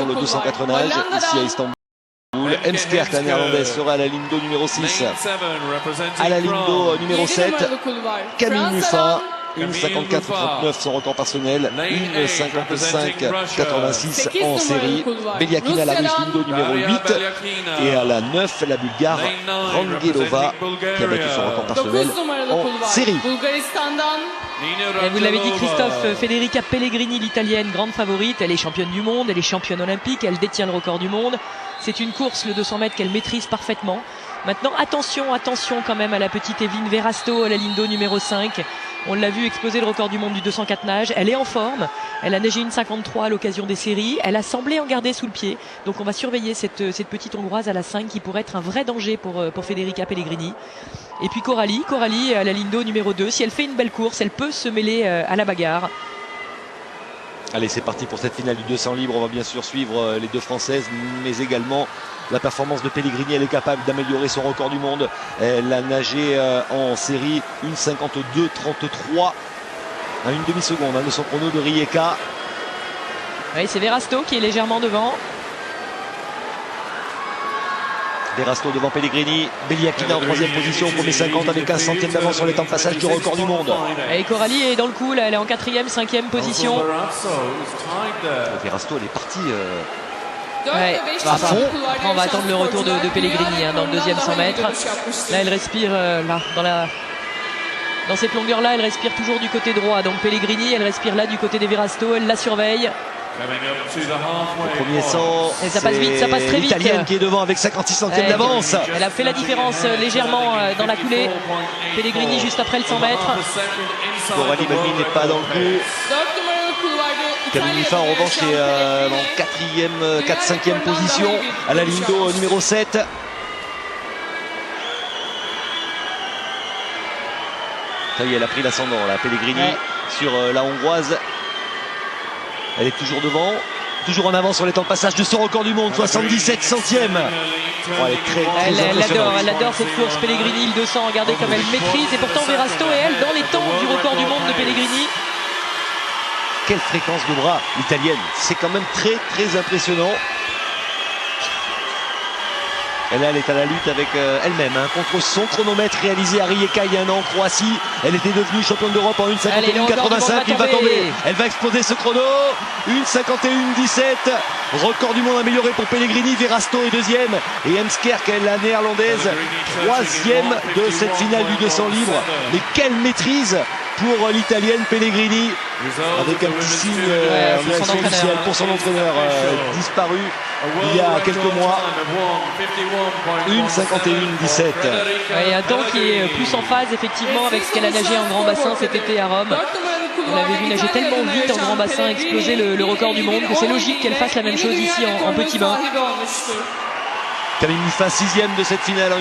le 204 nage, ici à Istanbul. Heemskerk, la néerlandaise, sera à la ligne d'eau numéro 6. À la ligne d'eau numéro 7, Camille Muffin. 1,54,39 son record personnel, 1,55,86 en série. Beliakina, la russe, ligne d'eau numéro 8. Et à la 9, la bulgare Rangelova qui a battu son record personnel en série. Et vous l'avez dit Christophe, Federica Pellegrini, l'italienne, grande favorite. Elle est championne du monde, elle est championne olympique, elle détient le record du monde. C'est une course, le 200 mètres, qu'elle maîtrise parfaitement. Maintenant, attention quand même à la petite Evelyne Verasto à la ligne d'eau numéro 5. On l'a vu exploser le record du monde du 204 nage. Elle est en forme. Elle a nagé une 53 à l'occasion des séries. Elle a semblé en garder sous le pied. Donc on va surveiller cette petite Hongroise à la 5 qui pourrait être un vrai danger pour Federica Pellegrini. Et puis Coralie à la ligne d'eau numéro 2. Si elle fait une belle course, elle peut se mêler à la bagarre. Allez, c'est parti pour cette finale du 200 libre. On va bien sûr suivre les deux Françaises, mais également la performance de Pellegrini. Elle est capable d'améliorer son record du monde. Elle a nagé en série 1,52,33 à une demi-seconde de son chrono de Rijeka. Oui, c'est Verasto qui est légèrement devant. Verasto devant Pellegrini, Beliakina en troisième position, premier 50 avec 15 centièmes d'avance sur les temps de passage du record du monde. Et Coralie est dans le coup, là, elle est en quatrième, cinquième position. Verasto, elle est partie ouais, à fond. Après, on va attendre le retour de Pellegrini dans le deuxième 100 mètres. Là, elle respire dans cette longueur-là, elle respire toujours du côté droit. Donc Pellegrini, elle respire là du côté des Verasto, elle la surveille. Le premier 100, et ça passe vite, ça passe très vite. L'italienne qui est devant avec 56 centièmes d'avance. Elle a fait la différence légèrement dans la coulée. Pellegrini juste après le 100 mètres. Coralie Balbini n'est pas dans le coup. Camille Muffin en revanche est en 4-5e position à la ligne d'eau numéro 7. Ça y est, elle a pris l'ascendant là, Pellegrini sur la Hongroise. Elle est toujours devant, toujours en avance sur les temps de passage de son record du monde, 77 centièmes. Oh, elle est très elle adore cette course Pellegrini, le 200, regardez comme elle maîtrise. Et pourtant Verasto et elle dans les temps du record du monde de Pellegrini. Quelle fréquence de bras italienne, c'est quand même très impressionnant. Et là, elle est à la lutte avec elle-même contre son chronomètre réalisé à Rijeka il y a un an en Croatie. Elle était devenue championne d'Europe en 1,51,85. Il va tomber. Elle va exploser ce chrono. 1,51,17. Record du monde amélioré pour Pellegrini. Verasto est deuxième. Et Heemskerk, la néerlandaise, troisième de cette finale du 200 libre. Mais quelle maîtrise pour l'italienne Pellegrini, avec un petit signe en direction du ciel pour son entraîneur disparu il y a quelques mois. 1,51,17. Et un temps qui est plus en phase effectivement avec ce qu'elle a nagé en grand bassin cet été à Rome. On l'avait vu nager tellement vite en grand bassin, exploser le record du monde, que c'est logique qu'elle fasse la même chose ici en petit bain. Camille Muffin, 6e de cette finale.